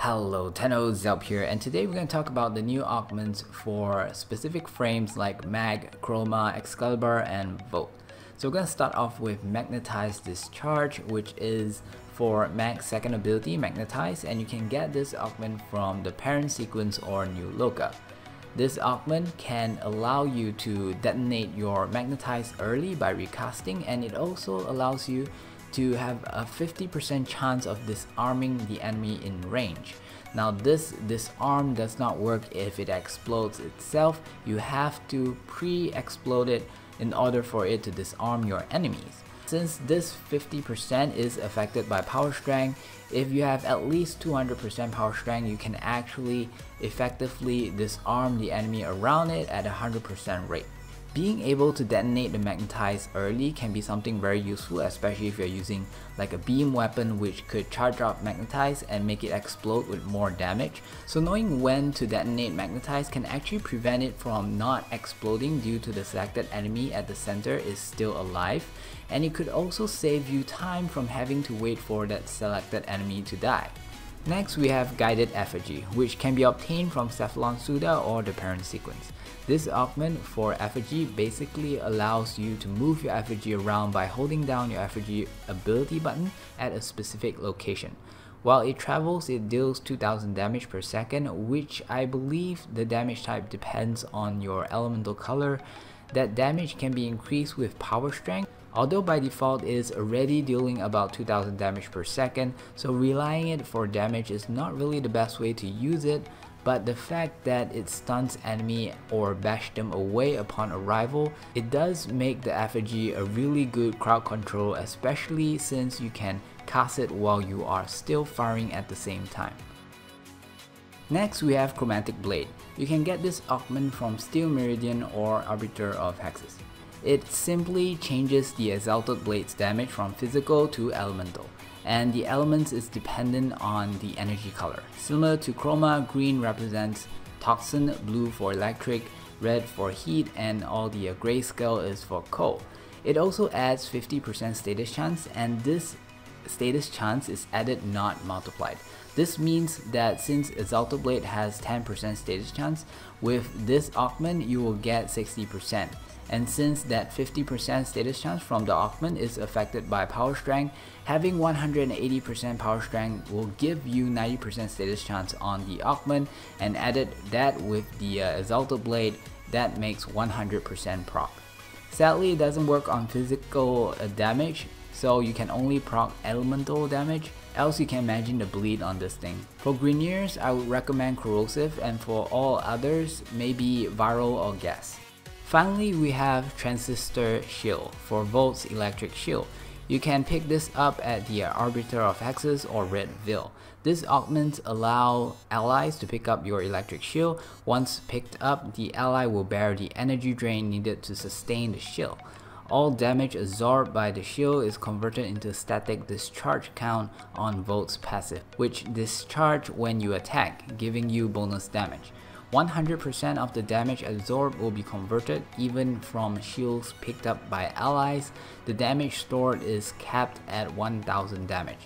Hello, Tenno, Zelp here, and today we're going to talk about the new augments for specific frames like Mag, Chroma, Excalibur, and Volt. So we're going to start off with Magnetized Discharge, which is for Mag's second ability, Magnetize, and you can get this augment from the parent sequence or new loca. This augment can allow you to detonate your Magnetize early by recasting, and it also allows you to have a 50% chance of disarming the enemy in range. Now this disarm does not work if it explodes itself. You have to pre-explode it in order for it to disarm your enemies. Since this 50% is affected by power strength, if you have at least 200% power strength, you can actually effectively disarm the enemy around it at 100% rate. Being able to detonate the magnetize early can be something very useful, especially if you're using like a beam weapon which could charge up magnetize and make it explode with more damage. So knowing when to detonate magnetize can actually prevent it from not exploding due to the selected enemy at the center is still alive, and it could also save you time from having to wait for that selected enemy to die. Next we have Guided Effigy, which can be obtained from Cephalon Suda or the parent sequence. This augment for Effigy basically allows you to move your Effigy around by holding down your Effigy ability button at a specific location. While it travels, it deals 2000 damage per second, which I believe the damage type depends on your elemental color. That damage can be increased with power strength, although by default it is already dealing about 2000 damage per second, so relying it for damage is not really the best way to use it. But the fact that it stuns enemy or bash them away upon arrival, it does make the Effigy a really good crowd control, especially since you can cast it while you are still firing at the same time. Next we have Chromatic Blade. You can get this augment from Steel Meridian or Arbiter of Hexes. It simply changes the Exalted Blade's damage from physical to elemental, and the elements is dependent on the energy color. Similar to Chroma, green represents toxin, blue for electric, red for heat, and all the grayscale is for cold. It also adds 50% status chance, and this status chance is added, not multiplied. This means that since Exalted Blade has 10% status chance, with this augment you will get 60%. And since that 50% status chance from the augment is affected by power strength, having 180% power strength will give you 90% status chance on the augment, and added that with the Exalted Blade, that makes 100% proc. Sadly, it doesn't work on physical damage, so you can only proc elemental damage, else you can imagine the bleed on this thing. For Greniers, I would recommend Corrosive, and for all others, maybe Viral or Gas. Finally, we have Transistor Shield for Volt's Electric Shield. You can pick this up at the Arbiter of Hexes or Red Veil. This augments allow allies to pick up your electric shield. Once picked up, the ally will bear the energy drain needed to sustain the shield. All damage absorbed by the shield is converted into static discharge count on Volt's passive, which discharge when you attack, giving you bonus damage. 100% of the damage absorbed will be converted even from shields picked up by allies. The damage stored is capped at 1000 damage.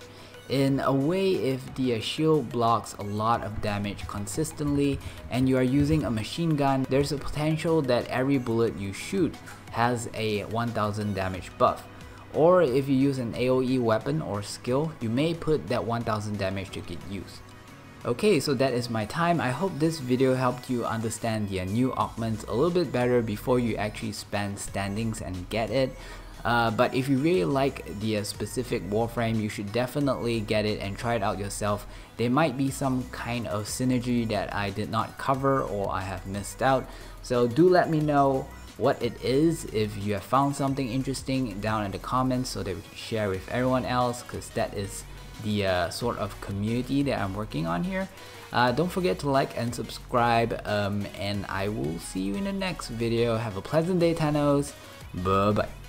In a way, if the shield blocks a lot of damage consistently and you are using a machine gun, there's a potential that every bullet you shoot has a 1000 damage buff. Or if you use an AoE weapon or skill, you may put that 1000 damage to get used. Okay, so that is my time. I hope this video helped you understand the new augments a little bit better before you actually spend standings and get it. But if you really like the specific Warframe, you should definitely get it and try it out yourself. There might be some kind of synergy that I did not cover or I have missed out. So do let me know what it is if you have found something interesting down in the comments so that we can share with everyone else, because that is the sort of community that I'm working on here. Don't forget to like and subscribe, and I will see you in the next video. Have a pleasant day, Tennos. Bye bye.